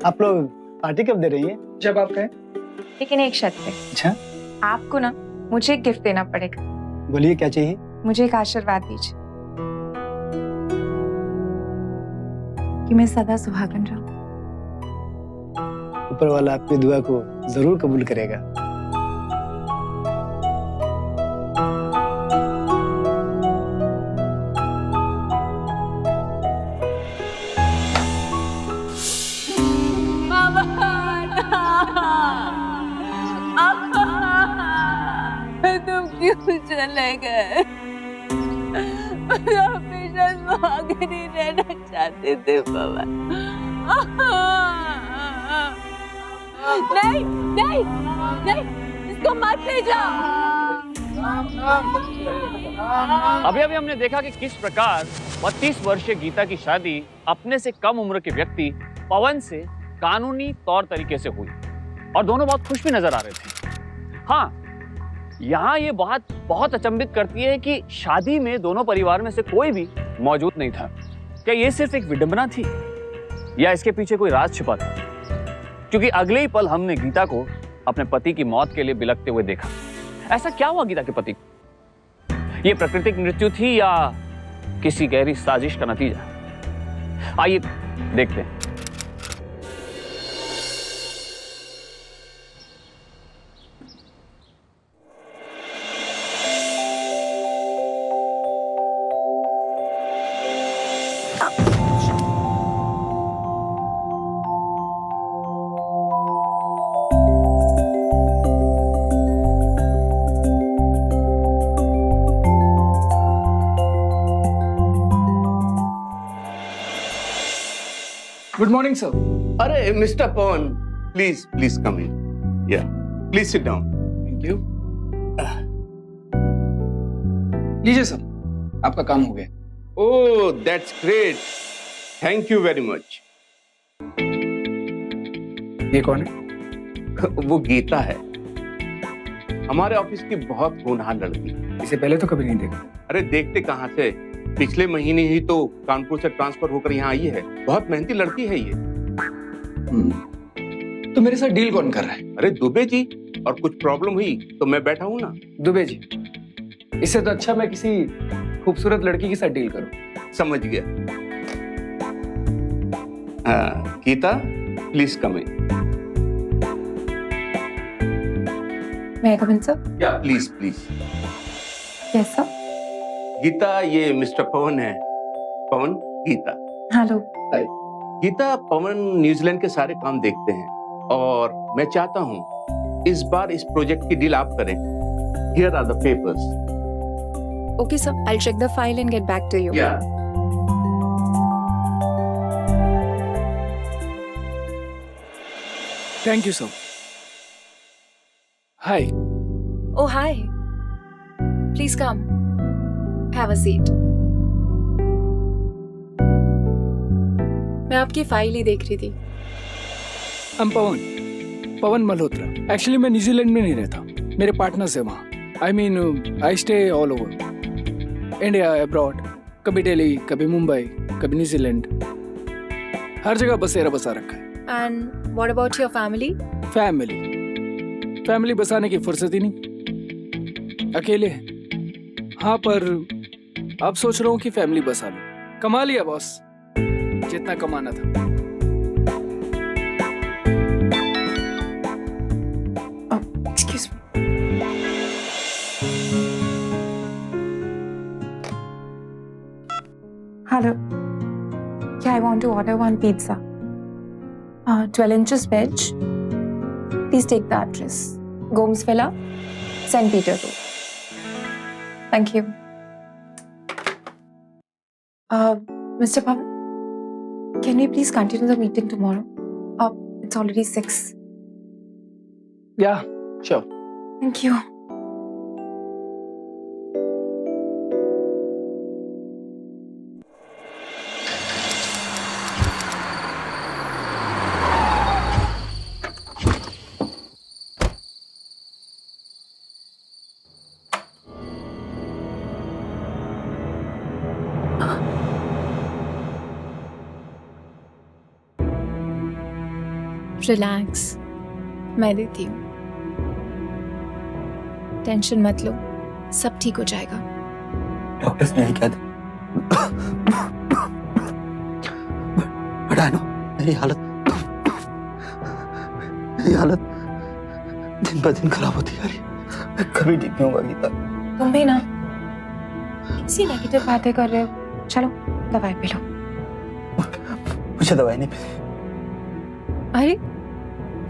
आप लोग पार्टी कब दे रही हैं? जब आप कहें। लेकिन एक शर्त पे। अच्छा, आपको ना मुझे एक गिफ्ट देना पड़ेगा। बोलिए क्या चाहिए? मुझे एक आशीर्वाद दीजिए कि मैं सदा सुहागन रहूं। ऊपर वाला आपकी दुआ को जरूर कबूल करेगा। तुम क्यों चले गए? हमेशा सुहागन ही रहना चाहते थे बाबा। नहीं नहीं नहीं, इसको मत ले जाओ। अभी अभी हमने देखा कि किस प्रकार 32 वर्षीय गीता की शादी अपने से कम उम्र के व्यक्ति पवन से कानूनी तौर तरीके से हुई और दोनों बहुत खुश भी नजर आ रहे थे। हाँ, यहाँ ये बात बहुत अचंभित करती है कि शादी में दोनों परिवार में से कोई भी मौजूद नहीं था। क्या ये सिर्फ एक विडंबना थी या इसके पीछे कोई राज छिपा था? क्योंकि अगले ही पल हमने गीता को अपने पति की मौत के लिए बिलखते हुए देखा। ऐसा क्या हुआ गीता के पति को? ये प्राकृतिक मृत्यु थी या किसी गहरी साजिश का नतीजा? आइए देखते हैं। Good morning sir. अरे mister Pawan, please please come in. Yeah please sit down. Thank you. लीजिए सर, आपका काम हो गया। Oh that's great, thank you very much. ये कौन है? वो गीता है, हमारे ऑफिस की बहुत होनहार लड़की। इसे पहले तो कभी नहीं देखा। अरे देखते कहाँ से, पिछले महीने ही तो कानपुर से ट्रांसफर होकर यहाँ आई है। बहुत मेहनती लड़की है ये। तो मेरे साथ डील कौन कर रहा है? अरे दुबे जी, और कुछ प्रॉब्लम हुई तो मैं बैठा हूँ ना। दुबे जी, इससे तो अच्छा मैं किसी खूबसूरत लड़की के साथ डील करूं। समझ गया। Gita please come in. मैं कम इन सर? या please please. Yes sir. Gita, ये मिस्टर पवन है। पवन, गीता। हेलो। गीता, पवन न्यूजीलैंड के सारे काम देखते हैं और मैं चाहता हूँ इस बार इस प्रोजेक्ट की डील आप करें। Here are the papers. Okay sir, I'll check the file and get back to you. Yeah. Thank you sir. Hi. Oh hi. Please come. Have a seat. मैं आपकी फाइल ही देख रही थी। पवन मल्होत्रा। एक्चुअली मैं New Zealand में नहीं रहता, मेरे पार्टनर्स है वहाँ। I mean I stay all over India, abroad. कभी दिल्ली, कभी मुंबई, कभी न्यूजीलैंड, हर जगह बसेरा बसा रखा है। And what about your family? Family बसाने की फुर्सत ही नहीं, अकेले हैं। हाँ, पर अब सोच रहा हूँ कि फैमिली बसा लूं। कमा लिया बॉस, जितना कमाना था। Excuse me. Hello. Yeah, I want to order one pizza. 12 inches veg. Please take the address. Gomes Villa, St. Peter Road. Thank you. Mr. Pavan, can we please continue the meeting tomorrow? It's already 6. Yeah, sure. Thank you. Relax, मैं देती हूँ। Tension मत लो, सब ठीक हो जाएगा। Doctors ने यही कहा था। बट आई नो मेरी हालत दिन ब दिन खराब होती जा रही है। मैं कभी ठीक नहीं होगा गीता। तुम भी ना इसी नेगेटिव बातें कर रहे हो। चलो दवाई पी लो। मुझे दवाई नहीं पीनी। अरे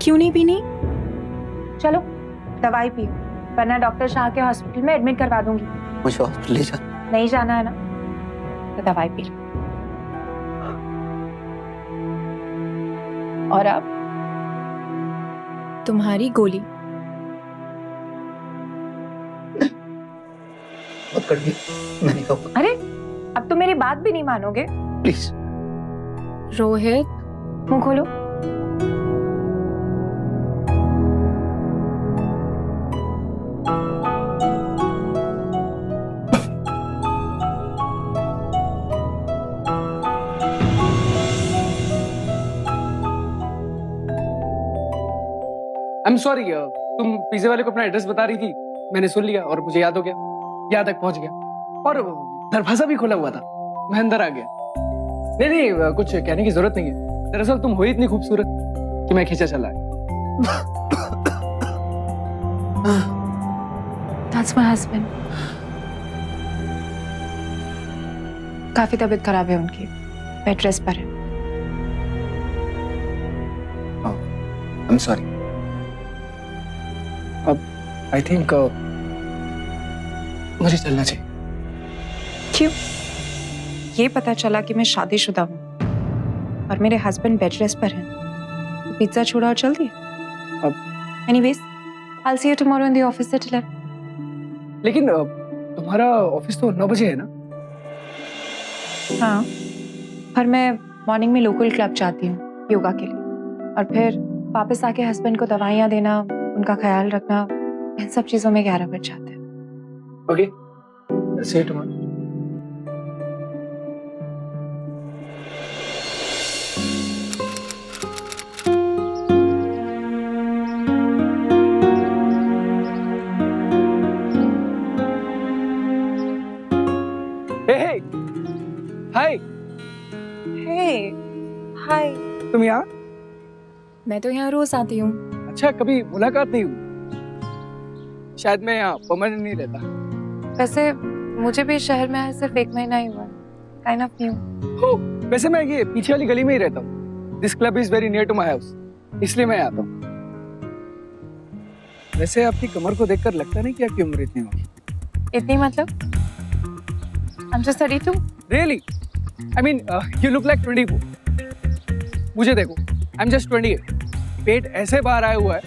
क्यों नहीं पीनी? चलो दवाई पियो, वरना डॉक्टर शाह के हॉस्पिटल में एडमिट करवा दूंगी। मुझे हॉस्पिटल ले जा। नहीं जाना है ना, तो दवाई पी लो। और अब तुम्हारी गोली। बहुत कड़वी, मैं नहीं खाऊंगा। अरे अब तो मेरी बात भी नहीं मानोगे। प्लीज। रोहित, मुंह खोलो। आई एम सॉरी, तुम पिज्जे वाले को अपना एड्रेस बता रही थी, मैंने सुन लिया और मुझे याद हो गया, यहाँ तक पहुंच गया और दरवाजा भी खुला हुआ था, मैं अंदर आ गया। नहीं, कुछ कहने की जरूरत नहीं है। दरअसल तुम हो इतनी खूबसूरत कि मैं खींचा चला है। That's my husband. काफी तबीयत खराब है उनकी, बेड रेस्ट पर है। I am sorry. अब आई थिंक मुझे चलना चाहिए। क्यों? ये पता चला कि मैं शादीशुदा हूँ और मेरे हस्बैंड बेड रेस्ट पर हैं, तो पिज्जा छोड़ा और चल दिए। अब anyways, I'll see you tomorrow in the office at 11. लेकिन तुम्हारा ऑफिस तो 9 बजे है ना? हाँ, पर मैं मॉर्निंग में लोकल क्लब जाती हूँ योगा के लिए, और फिर वापस आके हस्बैंड को दवाइयाँ देना, उनका ख्याल रखना, इन सब चीजों में 11 बज जाते हैं। Okay, see you tomorrow. Hey, hi. Hey, hi. तुम यहाँ? मैं तो यहाँ रोज आती हूँ। अच्छा, कभी मुलाकात नहीं हुई। शायद मैं यहाँ परमानेंट नहीं रहता। वैसे मुझे भी शहर में आए सिर्फ 1 महीना ही हुआ, काइंड ऑफ न्यू। हो, वैसे मैं ये पीछे वाली गली में ही रहता हूँ। This club is very near to my house, इसलिए मैं आता हूँ। वैसे आपकी कमर को देखकर लगता नहीं कि आपकी उम्र इतनी होगी। इतनी मतलब? I'm just 32. Really? I mean, you look like 24. मुझे देखो, I'm just 28. पेट ऐसे बाहर आया हुआ है,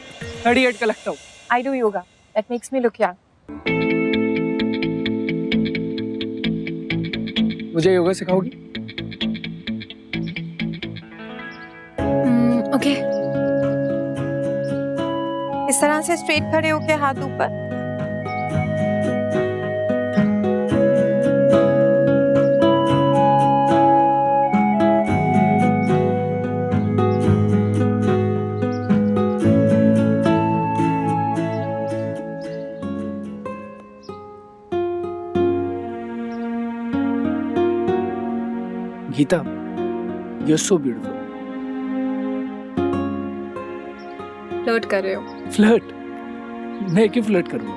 38 का लगता हूँ। I do yoga. That makes me look young. मुझे योगा सिखाओगी? Okay. इस तरह से स्ट्रेट खड़े होके हाथ ऊपर। Gita, you're so beautiful. Flirt कर रहे हो? फ्लर्ट? मैं क्यों फ्लर्ट करूँगा?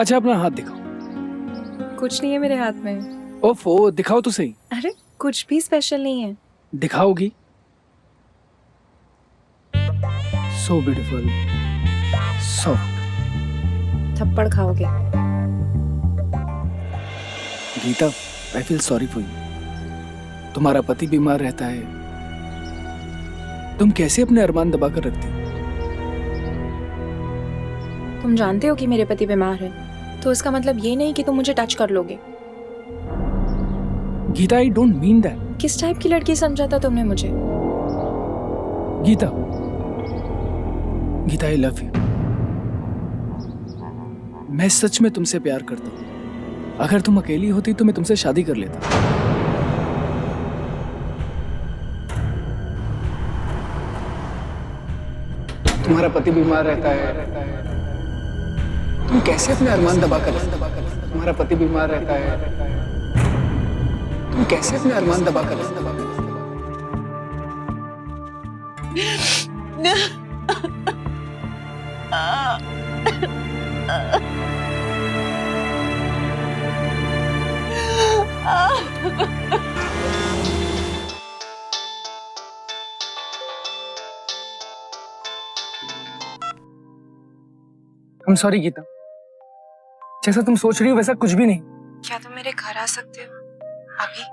अच्छा, अपना हाथ दिखाओ। कुछ नहीं है मेरे हाथ में। ओफो, दिखाओ तो सही। अरे कुछ भी स्पेशल नहीं है। दिखाओगी? So beautiful, soft. थप्पड़ खाओगे। Gita, I feel sorry for you. तुम्हारा पति बीमार रहता है, तुम कैसे अपने अरमान दबा कर रखती हो? तुम जानते हो कि मेरे पति बीमार है, तो इसका मतलब ये नहीं कि तुम मुझे टच कर लोगे। Gita, I don't mean that. किस टाइप की लड़की समझा था तुमने मुझे? Gita, Gita, I love you. मैं सच में तुमसे प्यार करता हूँ। अगर तुम अकेली होती तो मैं तुमसे शादी कर लेता। तुम्हारा पति बीमार रहता है, तुम कैसे अपने अरमान दबा कर तुम्हारा पति बीमार रहता है, तुम कैसे अपने अरमान दबा कर I'm sorry गीता, जैसा तुम सोच रही हो वैसा कुछ भी नहीं। क्या तुम मेरे घर आ सकते हो अभी?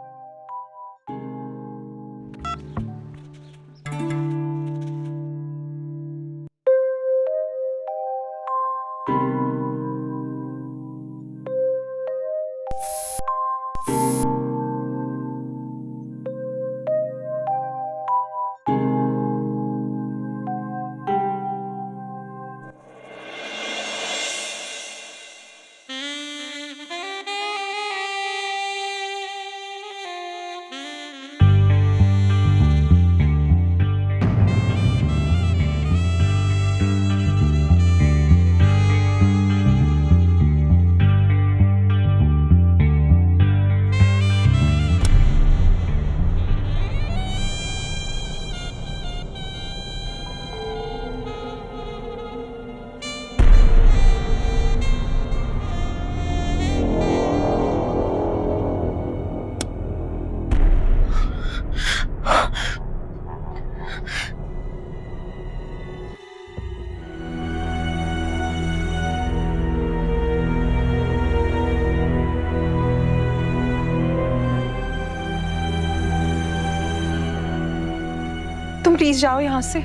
तुम प्लीज जाओ यहाँ से।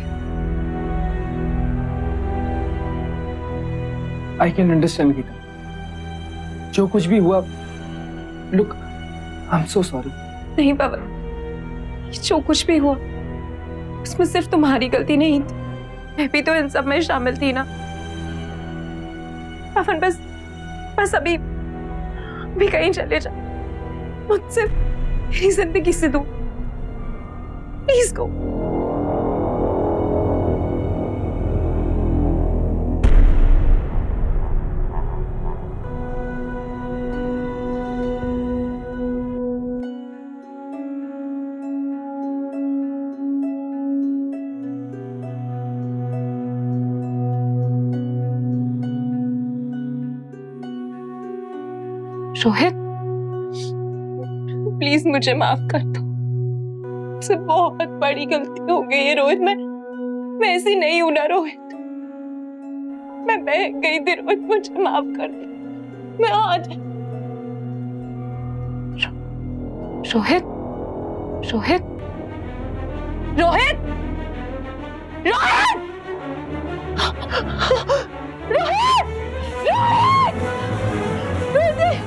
I can understand गीता, जो कुछ भी हुआ, look, I'm so sorry। नहीं पवन, जो कुछ भी हुआ उसमें सिर्फ तुम्हारी गलती नहीं थी, मैं भी तो इन सब में शामिल थी ना। पवन बस अभी कहीं चले जा, मुझसे मेरी जिंदगी से दूर, प्लीज गो। रोहित, प्लीज मुझे माफ कर दो, मुझसे बहुत बड़ी गलती हो गई है रोहित। मैं ऐसी नहीं हूं ना रोहित, मैं बहक गई थी रोहित, मुझे माफ कर दो। मैं आज रोहित रोहित रोहित रोहित रोहित रोहित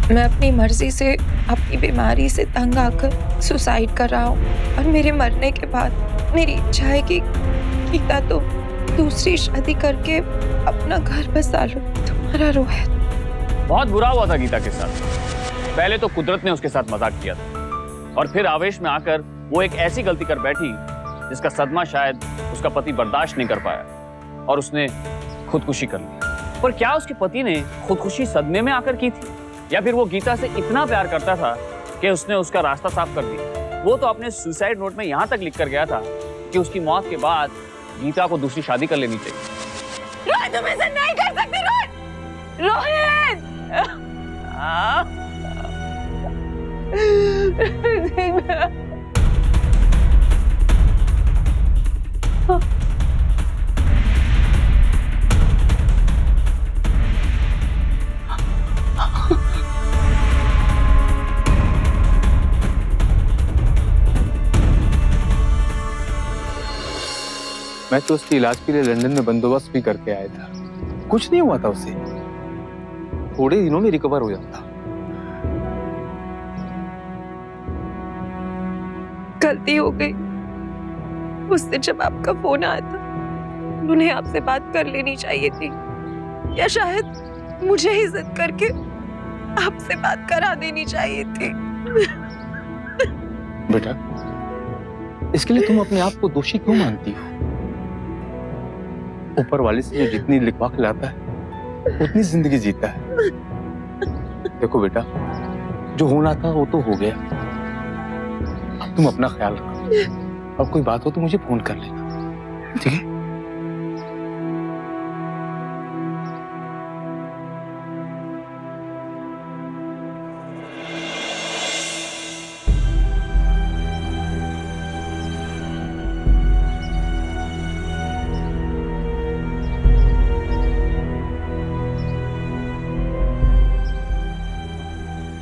मैं अपनी मर्जी से अपनी बीमारी से तंग आकर सुसाइड कर रहा हूँ, और मेरे मरने के बाद मेरी इच्छा है कि गीता तो दूसरी शादी करके अपना घर बसा लो। तुम्हारा रोहित। बहुत बुरा हुआ था गीता के साथ। पहले तो कुदरत ने उसके साथ मजाक किया था, और फिर आवेश में आकर वो एक ऐसी गलती कर बैठी जिसका सदमा शायद उसका पति बर्दाश्त नहीं कर पाया, और उसने खुदकुशी कर ली। पर क्या उसके पति ने खुदकुशी सदमे में आकर की थी, या फिर वो गीता से इतना प्यार करता था कि उसने उसका रास्ता साफ कर दिया? वो तो अपने सुसाइड नोट में यहाँ तक लिख कर गया था कि उसकी मौत के बाद गीता को दूसरी शादी कर लेनी चाहिए। रोहित, तुम ऐसा नहीं कर सकते रोहित। मैं तो उसके इलाज के लिए लंदन में बंदोबस्त भी करके आया था, कुछ नहीं हुआ था उसे, थोड़े दिनों में रिकवर हो जाता। गलती हो गई, उस दिन जब आपका फोन आया था उन्हें आपसे बात कर लेनी चाहिए थी, या शायद मुझे ही जिद करके आपसे बात करा देनी चाहिए थी। बेटा, इसके लिए तुम अपने आप को दोषी क्यों मानती हो? ऊपर वाले से जो जितनी लिखवा खिलाता है उतनी जिंदगी जीता है। देखो बेटा, जो होना था वो तो हो गया। अब तुम अपना ख्याल रखो। अब कोई बात हो तो मुझे फोन कर लेना, ठीक है?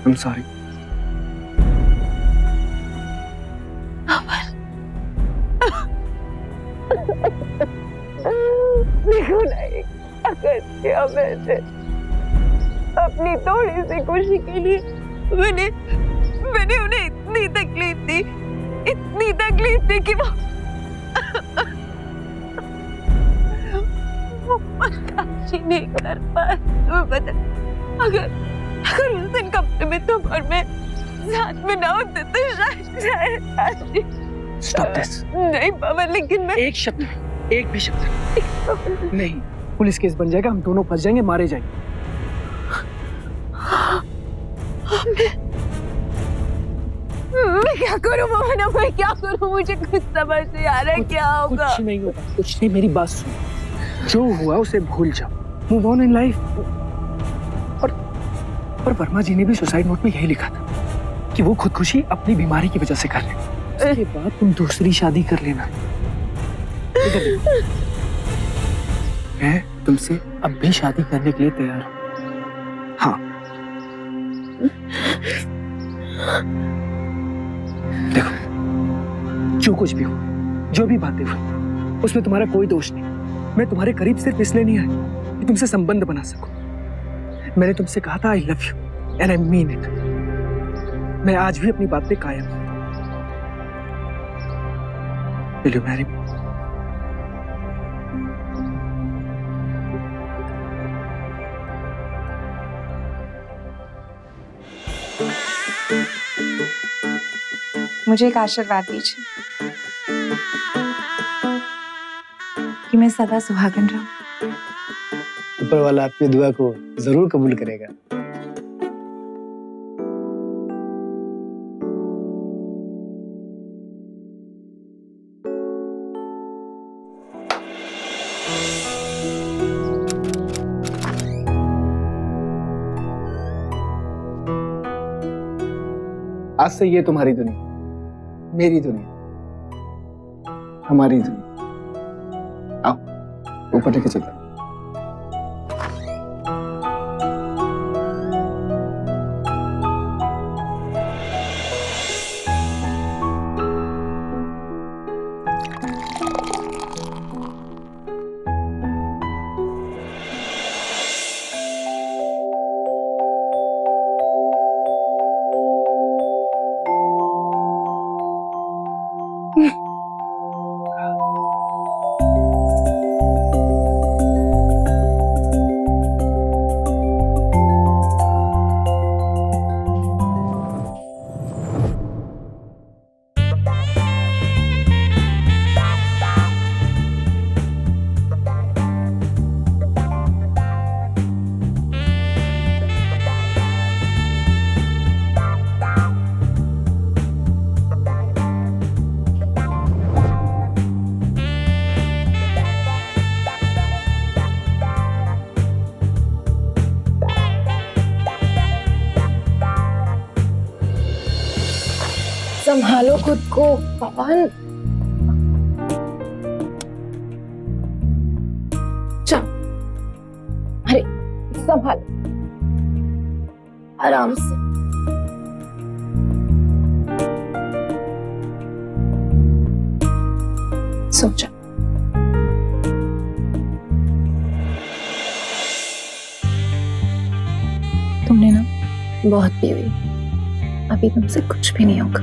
I'm sorry. देखो नहीं, अगर क्या मैंने अपनी थोड़ी सी खुशी के लिए मैंने उन्हें इतनी तकलीफ दी कि वो बर्दाश्त नहीं कर पाए। तुम्हें पता, अगर उस दिन कमरे में तुम और मैं साथ में ना होते तो शायद Stop this. नहीं पवन, लेकिन मैं एक शब्द नहीं, एक भी शब्द नहीं। पुलिस केस बन जाएगा, हम दोनों फंस जाएंगे, मारे जाएंगे। मैं क्या करूं मोहना, मैं क्या करूं? मुझे कुछ समझ नहीं आ रहा है क्या होगा। कुछ नहीं होगा, कुछ नहीं। मेरी बात सुनो, जो हुआ उसे भूल जाओ, मूव ऑन इन लाइफ। और वर्मा जी ने भी सुसाइड नोट में यही लिखा था कि वो खुदकुशी अपनी बीमारी की वजह से कर रहे हैं। उसके बाद तुम दूसरी शादी कर लेना। इधर देखो, मैं तुमसे अब भी शादी करने के लिए तैयार हूँ। हाँ, देखो, जो कुछ भी हो, जो भी बातें हुई, उसमें तुम्हारा कोई दोष नहीं। मैं तुम्हारे करीब सिर्फ इसलिए नहीं आई कि तुमसे संबंध बना सकूं। मैंने तुमसे कहा था I love you and I mean it. मैं आज भी अपनी बात पे कायम हूं। Will you marry me? मुझे एक आशीर्वाद दीजिए कि मैं सदा सुहागन रहूं। ऊपर वाला आपकी दुआ को जरूर कबूल करेगा। आज से ये तुम्हारी दुनिया, मेरी दुनिया, हमारी दुनिया। आओ, ऊपर लेके चलता। संभालो खुद को पवन। चल, अरे संभालो, आराम से। सो जा। तुमने ना बहुत पी हुई, अभी तुमसे कुछ भी नहीं होगा।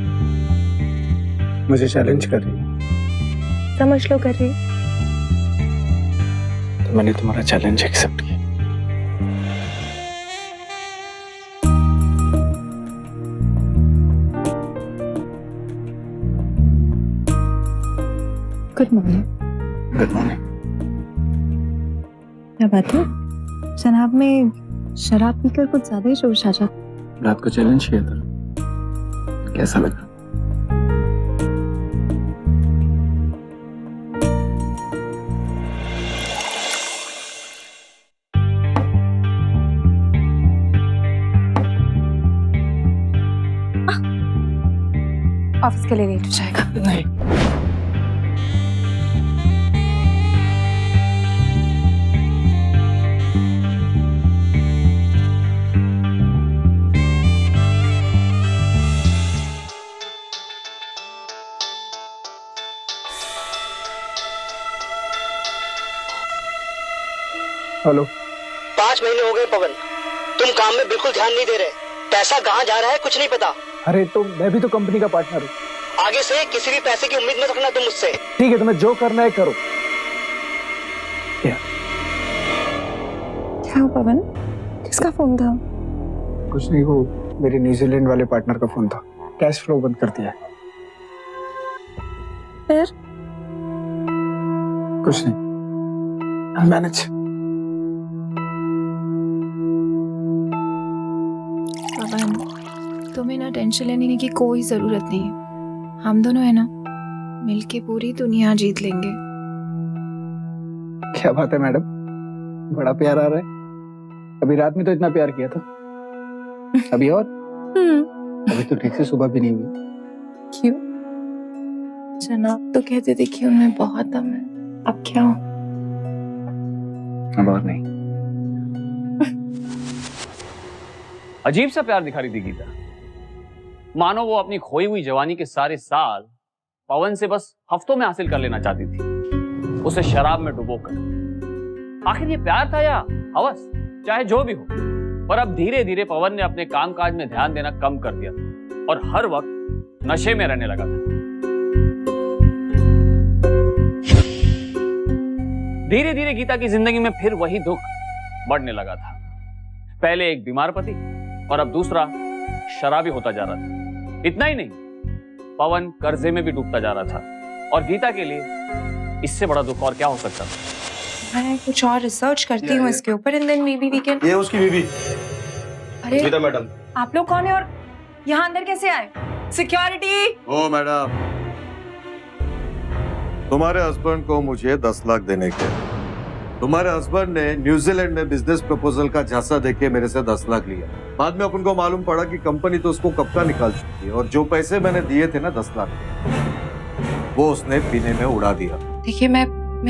मुझे चैलेंज कर रही है? समझ लो कर रही। तो मैंने तुम्हारा चैलेंज एक्सेप्ट किया। Good morning. Good morning. क्या बात है, शराब में शराब पीकर कुछ ज्यादा ही शोर साजा। रात को चैलेंज किया था, कैसा लगा? ऑफिस के लिए लेट हो जाएगा। नहीं, हेलो। 5 महीने हो गए पवन, तुम काम में बिल्कुल ध्यान नहीं दे रहे। पैसा कहाँ जा रहा है कुछ नहीं पता। अरे तो मैं भी तो कंपनी का पार्टनर हूँ। आगे से किसी भी पैसे की उम्मीद मत रखना तुम मुझसे। ठीक है, तुम्हें जो करना है करो। क्या हुआ पवन, किसका फोन था? कुछ नहीं, वो मेरे न्यूजीलैंड वाले पार्टनर का फोन था। कैश फ्लो बंद कर दिया है। फिर कुछ नहीं, I'll manage। पवन, तुम्हें ना टेंशन लेने की कोई जरूरत नहीं है। हम दोनों है ना, मिलके पूरी दुनिया जीत लेंगे। क्या बात है मैडम, बड़ा प्यार आ रहा है। अभी रात में तो इतना प्यार किया था, अभी और? अभी तो ठीक से सुबह भी नहीं हुई। क्यों? जनाब तो कहते थे कि उनमें बहुत दम है, अब क्या हो? अब और नहीं। अजीब सा प्यार दिखा रही थी गीता, मानो वो अपनी खोई हुई जवानी के सारे साल पवन से बस हफ्तों में हासिल कर लेना चाहती थी, उसे शराब में डुबोकर। आखिर ये प्यार था या हवस, चाहे जो भी हो, पर अब धीरे धीरे पवन ने अपने कामकाज में ध्यान देना कम कर दिया और हर वक्त नशे में रहने लगा था। धीरे धीरे गीता की जिंदगी में फिर वही दुख बढ़ने लगा था। पहले एक बीमार पति और अब दूसरा शराबी होता जा रहा था। इतना ही नहीं, पवन कर्जे में भी डूबता जा रहा था और गीता के लिए इससे बड़ा दुख और क्या हो सकता था। मैं कुछ और रिसर्च करती हूँ इसके ऊपर and then maybe we can. ये उसकी बीवी अरे गीता मैडम। आप लोग कौन है और यहाँ अंदर कैसे आए? सिक्योरिटी। ओ मैडम, तुम्हारे हस्बैंड को मुझे 10 लाख देने के। तुम्हारे हस्बैंड ने न्यूजीलैंड में बिजनेस प्रपोजल का झांसा देके मेरे से 10 लाख लिया। बाद में अपन को मालूम पड़ा कि कंपनी तो उसको कब का निकाल चुकी है और जो पैसे मैंने दिए थे ना 10 लाख, वो उसने पीने में उड़ा दिया। देखिए मैं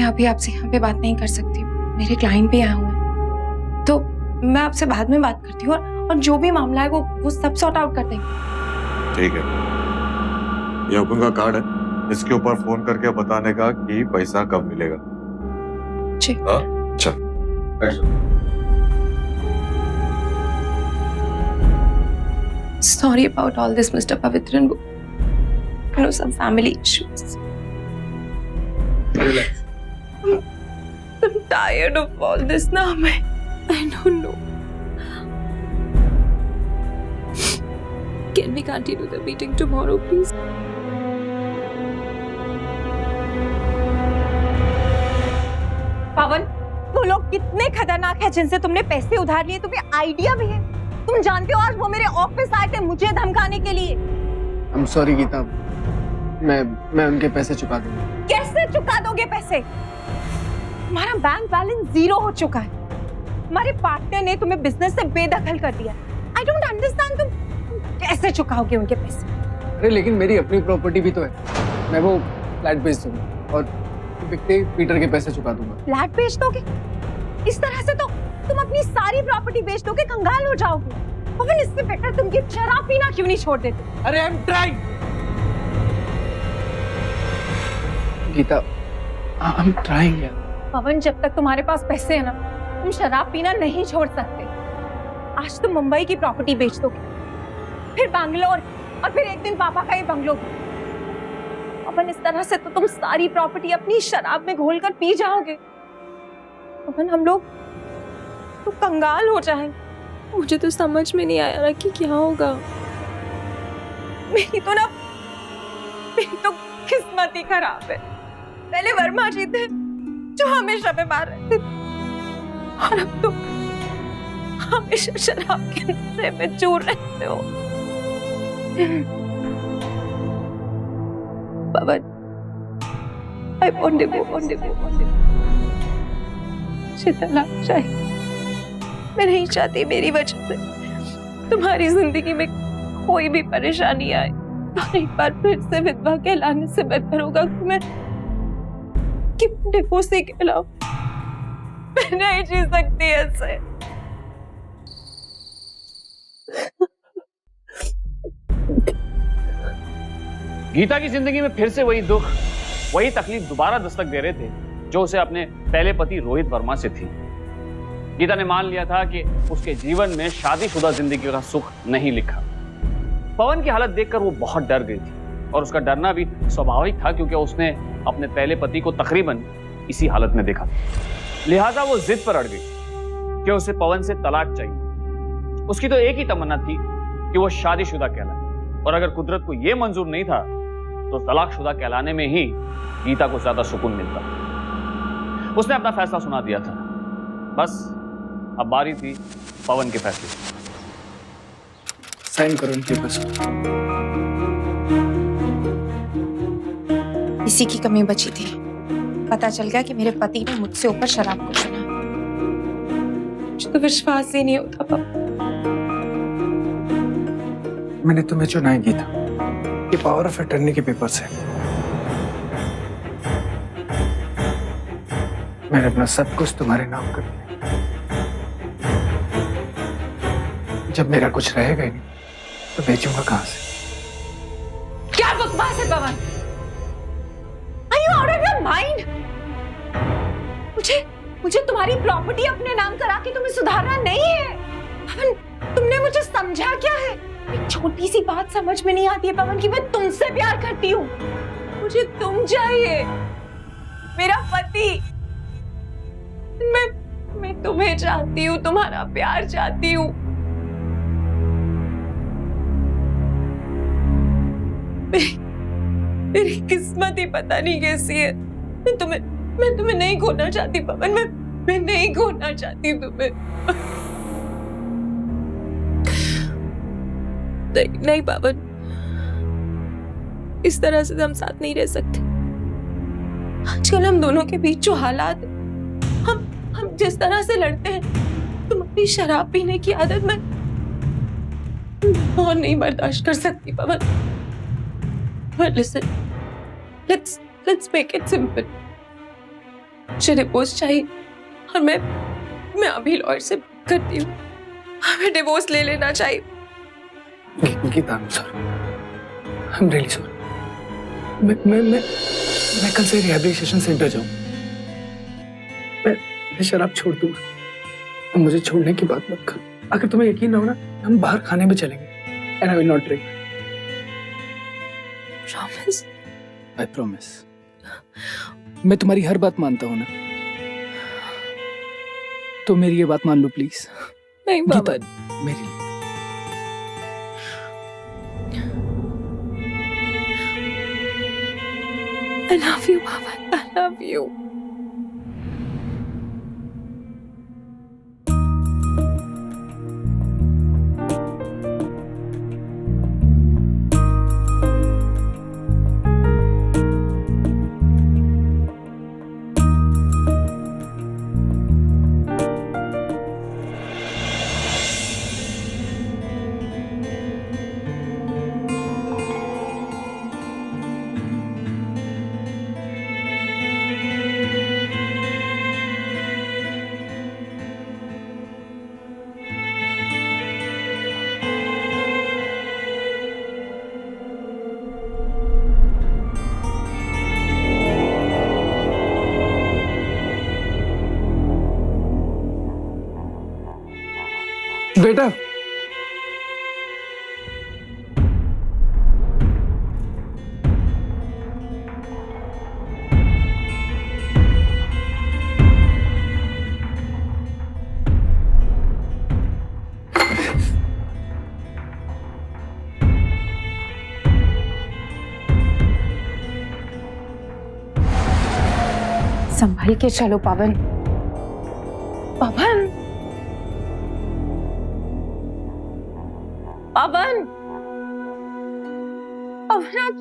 अभी आपसे यहाँ पे बात नहीं कर सकती, मेरे क्लाइंट भी आए हुए हैं, तो मैं आपसे बाद में बात करती हूँ और जो भी मामला है वो सब सॉर्ट आउट कर देंगे। ठीक है, ये अपन का कार्ड है, इसके ऊपर फोन करके बताने का कि पैसा कब मिलेगा। जी। हाँ, चल। Sorry about all this, Mr. Pavitran. You know, some family issues. Relax. I'm tired of all this now. I don't know. Can we continue the meeting tomorrow, please? पवन, वो लोग कितने खतरनाक हैं जिनसे तुमने पैसे उधार लिए, तुम्हें आइडिया भी है? तुम जानते हो आज वो मेरे ऑफिस आए थे मुझे धमकाने के लिए। I'm sorry गीता, मैं उनके पैसे चुका दूंगा। कैसे चुका दोगे पैसे? तुम्हारा बैंक बैलेंस 0 हो चुका है। हमारे पार्टनर ने तुम्हें बिजनेस से बेदखल कर दिया। आई डोंट अंडरस्टैंड, तुम कैसे चुकाओगे उनके पैसे? अरे लेकिन मेरी अपनी प्रॉपर्टी भी तो है, मैं वो फ्लैट बेच दूंगा और बिकते पीटर के पैसे चुका दूंगा। फ्लैट बेच दोगे? इस तरह से तो तुम अपनी सारी प्रॉपर्टी बेच दोगे, कंगाल हो जाओगे। पवन, इससे बेटर तुम ये शराब पीना क्यों नहीं छोड़ देते? अरे I am trying Gita, I am trying यार। पवन, जब तक तुम्हारे पास पैसे है ना, तुम शराब पीना नहीं छोड़ सकते। आज तुम मुंबई की प्रॉपर्टी बेच दोगे, फिर बैंगलोर और फिर एक दिन पापा का ये बंगलो। पवन, इस तरह से तो तुम सारी प्रॉपर्टी अपनी शराब में घोलकर पी जाओगे। पवन, हम लोग तो कंगाल हो जाएंगे। मुझे तो समझ में नहीं आया कि क्या होगा। मेरी तो किस्मत ही खराब है। पहले वर्मा जी थे जो हमेशा बीमार रहते थे, और अब तुम हमेशा शराब के नशे में चूर रहते हो। पवन, I want divorce. मुझे तलाक चाहिए। मैं नहीं चाहती मेरी वजह से तुम्हारी जिंदगी में कोई भी परेशानी आए, और एक बार फिर से विधवा कहलाने से बेहतर होगा कि मैं डिवोर्स ही कहलाऊं। मैं नहीं जी सकती ऐसे। गीता की जिंदगी में फिर से वही दुख, वही तकलीफ दोबारा दस्तक दे रहे थे जो उसे अपने पहले पति रोहित वर्मा से थी। गीता ने मान लिया था कि उसके जीवन में शादीशुदा जिंदगी का सुख नहीं लिखा। पवन की हालत देखकर वो बहुत डर गई थी, और उसका डरना भी स्वाभाविक था क्योंकि उसने अपने पहले पति को तकरीबन इसी हालत में देखा। लिहाजा वो जिद पर अड़ गई कि उसे पवन से तलाक चाहिए। उसकी तो एक ही तमन्ना थी कि वो शादीशुदा कहलाए, और अगर कुदरत को यह मंजूर नहीं था तो तलाकशुदा कहलाने में ही गीता को ज्यादा सुकून मिलता। उसने अपना फैसला सुना दिया था, बस अब बारी थी पवन के फैसले। साइन करो इनके पास। इसी की कमी बची थी। पता चल गया कि मेरे पति ने मुझसे ऊपर शराब को चुना। मुझे तो विश्वास ही नहीं होता पापा। मैंने तुम्हें चुना है गीता, ये पावर ऑफ अटर्नी के पेपर्स हैं। मैंने अपना सब कुछ तुम्हारे नाम कर दिया। जब मेरा कुछ रहेगा ही नहीं तो बेचूंगा कहां से? क्या बकवास है पवन? Are you out of your mind? मुझे तुम्हारी प्रॉपर्टी अपने नाम करा के तुम्हें सुधारना नहीं है। पवन, तुमने मुझे समझा क्या है? एक छोटी सी बात समझ में नहीं आती है पवन कि मैं तुमसे प्यार करती हूँ। मुझे तुम चाहिए, मेरा पति। मैं तुम्हें चाहती हूँ, तुम्हारा प्यार चाहती हूँ। मेरी किस्मत ही पता नहीं कैसी है। मैं तुम्हें नहीं खोना चाहती पवन। मैं नहीं खोना चाहती तुम्हें। नहीं पवन, इस तरह से हम साथ नहीं रह सकते। आजकल हम दोनों के बीच जो हालात, हम जिस तरह से लड़ते हैं, तुम्हारी शराब पीने की आदत मैं और नहीं बर्दाश्त कर सकती पवन। But listen, let's make it simple. मुझे डिवोर्स चाहिए, और मैं अभी लॉयर से बात करती हूँ। हमें डिवोर्स ले लेना चाहिए। Gita, I'm sorry. I'm really sorry. मैं कल से रिहैबिलिटेशन सेंटर जाऊँ। मैं शराब छोड़ दूंगा, और मुझे छोड़ने की बात मत कर। अगर तुम्हें यकीन ना हो ना, हम बाहर खाने में चलेंगे। And I will not drink. Promise? I promise. मैं तुम्हारी हर बात मानता हूँ ना, तो मेरी ये बात मान लो प्लीज। नहीं बाबा, मेरे लिए। I love you, Baba. I love you. संभल के चलो पवन। पवन, पवन, पवन,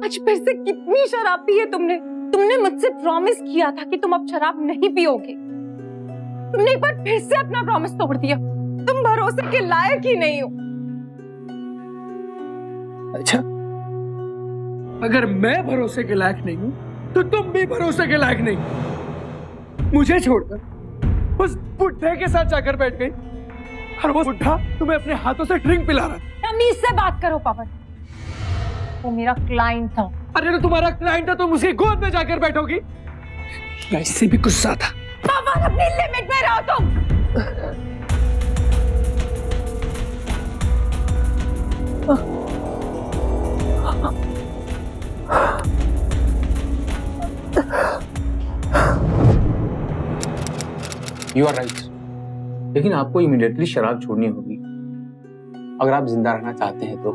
आज फिर से कितनी शराब पी है तुमने? तुमने मुझसे प्रॉमिस किया था कि तुम अब शराब नहीं पियोगे। तुमने एक बार फिर से अपना प्रॉमिस तोड़ दिया। तुम भरोसे के लायक ही नहीं हो। अच्छा, अगर मैं भरोसे के लायक नहीं हूं तो तुम भी भरोसे के लायक नहीं। मुझे छोड़कर उस बुढ़े के साथ जाकर बैठ गई और वो बुढ़ा तुम्हें अपने हाथों से ड्रिंक पिला रहा था। तमीज से बात करो पवन, वो मेरा क्लाइंट था। अरे तो तुम्हारा क्लाइंट है, तुम उसकी गोद में जाकर बैठोगी या इससे भी गुस्सा था? पवन, अपनी लिमिट में रहो तुम। यू आर राइट, लेकिन आपको इमीडिएटली शराब छोड़नी होगी। अगर आप जिंदा रहना चाहते हैं तो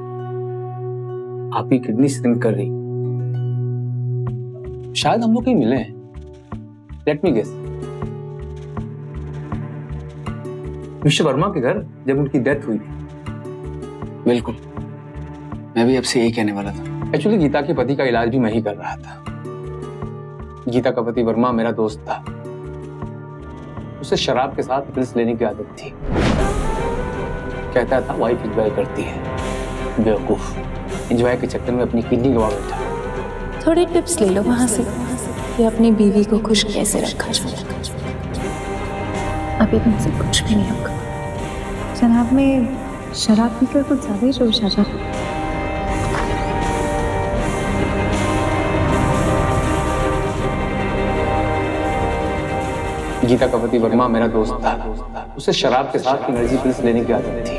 आपकी किडनी श्रिंक कर रही। शायद हम लोग कहीं मिले हैं। Let me guess, mister Verma के घर जब उनकी डेथ हुई थी। बिल्कुल, मैं भी आपसे यही कहने वाला था। एक्चुअली गीता के पति का इलाज भी मैं ही कर रहा था। गीता का पति वर्मा मेरा दोस्त था। उसे शराब के साथ पिल्स लेने की आदत थी। कहता था वाइफ एंजॉय करती है। बेवकूफ, एंजॉय के चक्कर में अपनी किडनी गवा बैठा। थोड़े टिप्स ले लो वहां से कि अपनी बीवी को खुश कैसे रखा जाए। अभी तुमसे कुछ भी नहीं होगा। जनाब में शराब पीकर कुछ ज्यादा ही जोश आ जाता। गीता का पति वर्मा मेरा दोस्त था। उसे शराब के साथ एनर्जी पिल्स लेने की आदत थी।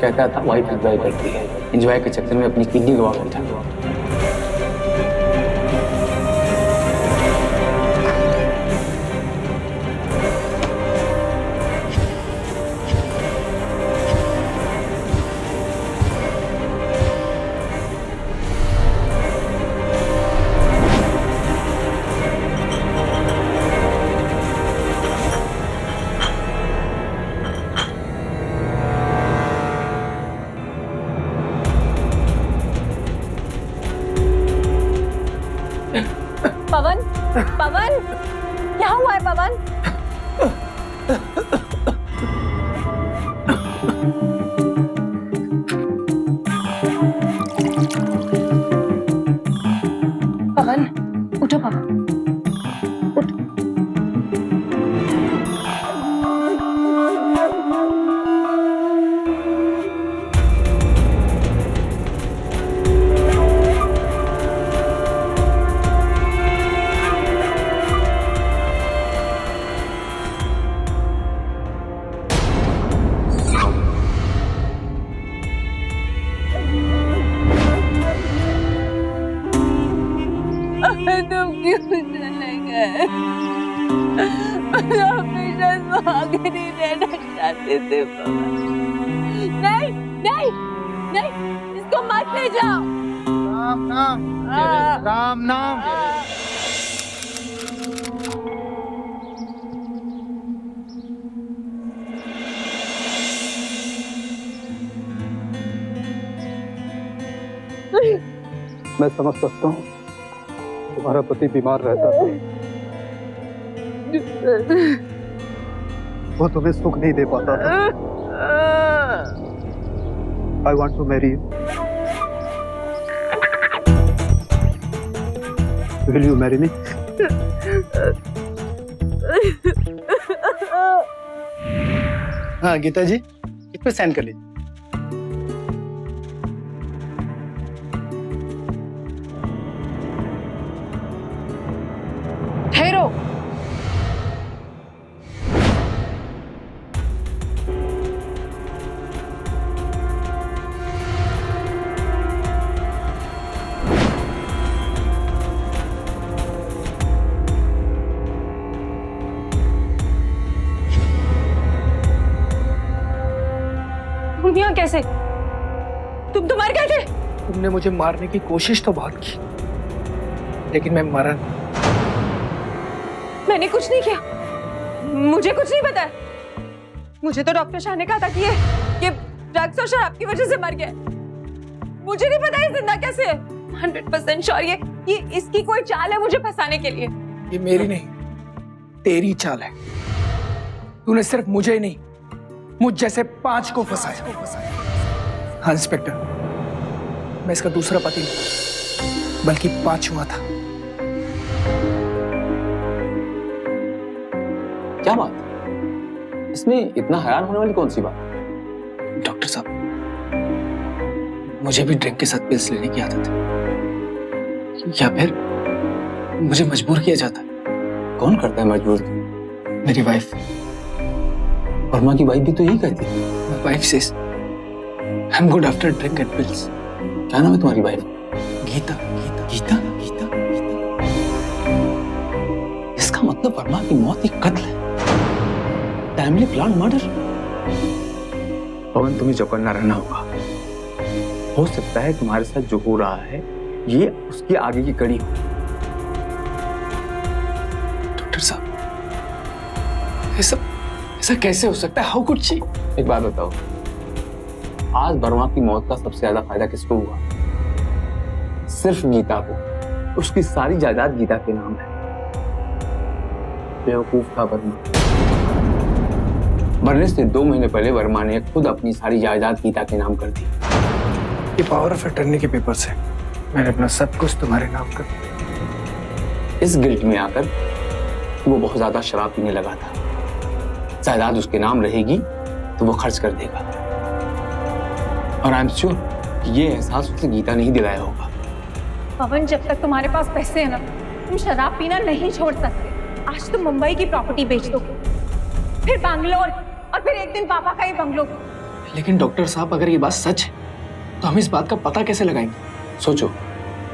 कहता था वाइफ एंजॉय करती है। एंजॉय के चक्कर में अपनी किडनी गवा बैठा। पवन, पवन, क्या हुआ है पवन? पवन, उठो पवन, उठो। तुम क्यों चले गए? हमेशा सुहाग नहीं रहना चाहते थे पवन। नहीं नहीं नहीं, इसको मत ले जाओ। राम नाम, राम नाम। मैं समझ सकता हूँ तुम्हारा पति बीमार रहता था, वो तुम्हें सुख नहीं दे पाता था। I want to marry you. Will you marry me? हाँ गीता जी, इस पे साइन कर लीजिए। ठहरो। तुम यहाँ कैसे? तुम तो मर गए थे। तुमने मुझे मारने की कोशिश तो बहुत की, लेकिन मैं मरा नहीं। मैंने कुछ नहीं किया, मुझे कुछ नहीं पता। मुझे तो डॉक्टर शाह ने कहा था कि ये ड्रग्स और शराब की वजह से मर गया। मुझे नहीं पता ये जिंदा कैसे है। 100% श्योर ये इसकी कोई चाल है मुझे फंसाने के लिए। ये मेरी नहीं, तेरी चाल है। तूने सिर्फ मुझे नहीं, मुझ जैसे 5 को फंसाया। हाँ इंस्पेक्टर, मैं इसका दूसरा पति नहीं, बल्कि 5वां था। क्या बात? इसमें इतना हैरान होने वाली कौन सी बात? डॉक्टर साहब, मुझे भी ड्रिंक के साथ पिल्स लेने की आदत है, या फिर मुझे मजबूर किया जाता है। कौन करता है मजबूर? मेरी वाइफ। वर्मा की वाइफ भी तो यही कहती है। My wife says I'm good after drink and pills. क्या नाम है तुम्हारी वाइफ? गीता। गीता? गीता? इसका मतलब वर्मा की मौत एक कत्ल है, टाइमली प्लान मर्डर। पवन, तुम्हें चौकन्ना रहना होगा। हो सकता है तुम्हारे साथ जो हो रहा है ये उसकी आगे की कड़ी हो। डॉक्टर साहब, ऐसा कैसे हो सकता है? How could she? एक बात बताओ, आज वर्मा की मौत का सबसे ज्यादा फायदा किसको हुआ? सिर्फ गीता को। उसकी सारी जायदाद गीता के नाम है। बेवकूफ था वर्मा। मरने से 2 महीने पहले वर्मा ने खुद अपनी सारी जायदाद गीता के नाम कर दी। ये पावर ऑफ अटर्नी के पेपर से मैंने अपना सब कुछ तुम्हारे नाम कर दिया। इस गिल्ट में आकर वो बहुत ज्यादा शराब पीने लगा था। जायदाद उसके नाम रहेगी तो वो खर्च कर देगा, और आई एम श्योर कि ये एहसास उसे गीता नहीं दिलाया होगा। पवन, जब तक तुम्हारे पास पैसे हैं ना, तुम शराब पीना नहीं छोड़ सकते। आज तुम मुंबई की प्रॉपर्टी बेच दो, फिर बैंगलोर, और फिर एक दिन पापा का ही बंगलो। लेकिन डॉक्टर साहब, अगर ये बात सच है तो हम इस बात का पता कैसे लगाएंगे? सोचो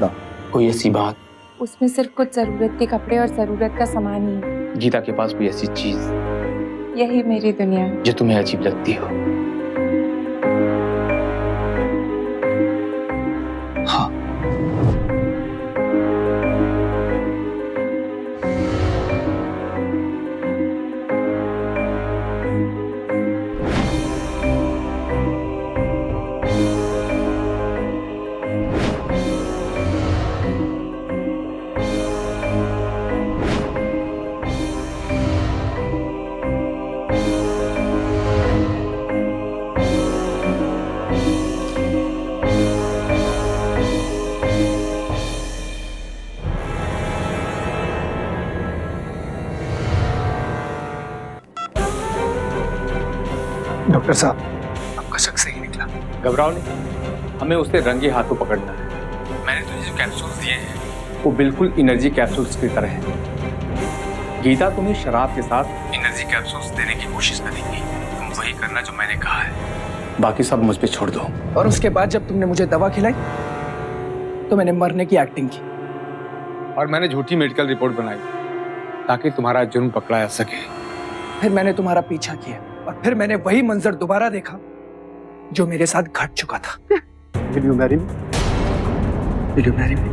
ना, कोई ऐसी बात। उसमें सिर्फ कुछ जरूरत के कपड़े और जरूरत का सामान ही है। गीता के पास कोई ऐसी चीज यही मेरी दुनिया है। जो तुम्हें अजीब लगती हो। हाँ, डॉक्टर साहब, आपका शक सही निकला। घबराओ नहीं, हमें उसे रंगे हाथों पकड़ना है। मैंने तुझे जो कैप्सूल्स दिए हैं वो बिल्कुल एनर्जी कैप्सूल्स की तरह है। गीता तुम्हें शराब के साथ एनर्जी कैप्सूल्स देने की कोशिश करेगी। तुम वही करना जो मैंने कहा है, बाकी सब मुझ पे छोड़ दो। और उसके बाद जब तुमने मुझे दवा खिलाई तो मैंने मरने की एक्टिंग की, और मैंने झूठी मेडिकल रिपोर्ट बनाई ताकि तुम्हारा जुर्म पकड़ा जा सके। फिर मैंने तुम्हारा पीछा किया, और फिर मैंने वही मंजर दोबारा देखा जो मेरे साथ घट चुका था। Will you marry me? Will you marry me?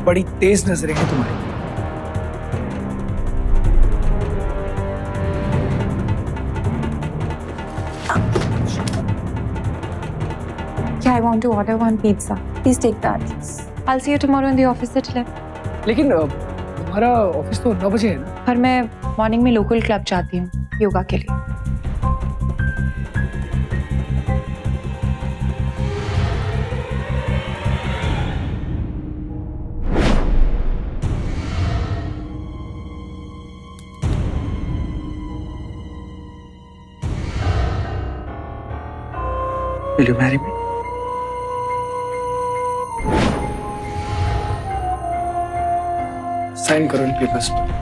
बड़ी तेज नजरें हैं तुम्हारी। Yeah, I want to order 1 pizza. Please take the address. I'll see you tomorrow in the office at 11. लेकिन तुम्हारा ऑफिस तो 9 बजे है ना? पर मैं मॉर्निंग में लोकल क्लब जाती हूँ योगा के लिए। Will you marry me? Sign करो इन पेपर्स पर।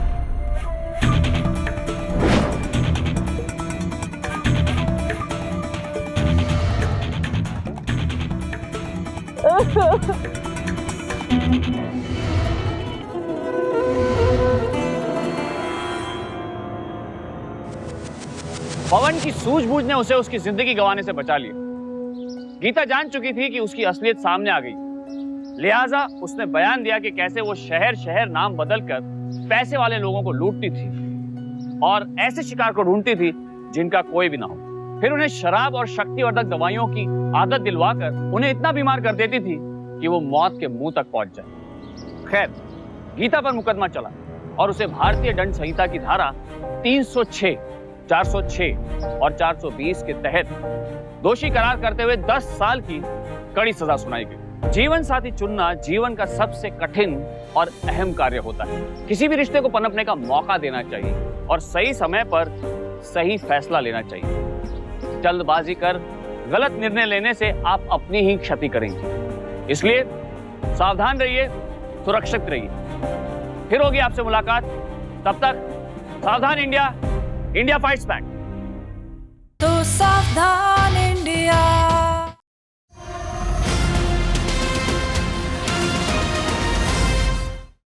पवन की सूझबूझ ने उसे उसकी जिंदगी गंवाने से बचा लिया। गीता जान चुकी थी कि उसकी असलियत सामने आ गई, लिहाजा उसने बयान दिया कि कैसे वो शहर शहर नाम बदलकर पैसे वाले लोगों को लूटती थी और ऐसे शिकार को ढूंढती थी जिनका कोई भी ना हो। फिर उन्हें शराब और शक्तिवर्धक दवाइयों की आदत दिलवाकर उन्हें इतना बीमार कर देती थी कि वो मौत के मुंह तक पहुंच जाए। खैर, गीता पर मुकदमा चला और उसे भारतीय दंड संहिता की धारा 306, 406 और 420 के तहत दोषी करार करते हुए 10 साल की कड़ी सजा सुनाई गई। जीवन साथी चुनना जीवन का सबसे कठिन और अहम कार्य होता है। किसी भी रिश्ते को पनपने का मौका देना चाहिए और सही समय पर सही फैसला लेना चाहिए। जल्दबाजी कर गलत निर्णय लेने से आप अपनी ही क्षति करेंगे। इसलिए सावधान रहिए, सुरक्षित रहिए। फिर होगी आपसे मुलाकात, तब तक सावधान इंडिया, इंडिया फाइट्स बैक। तो सावधान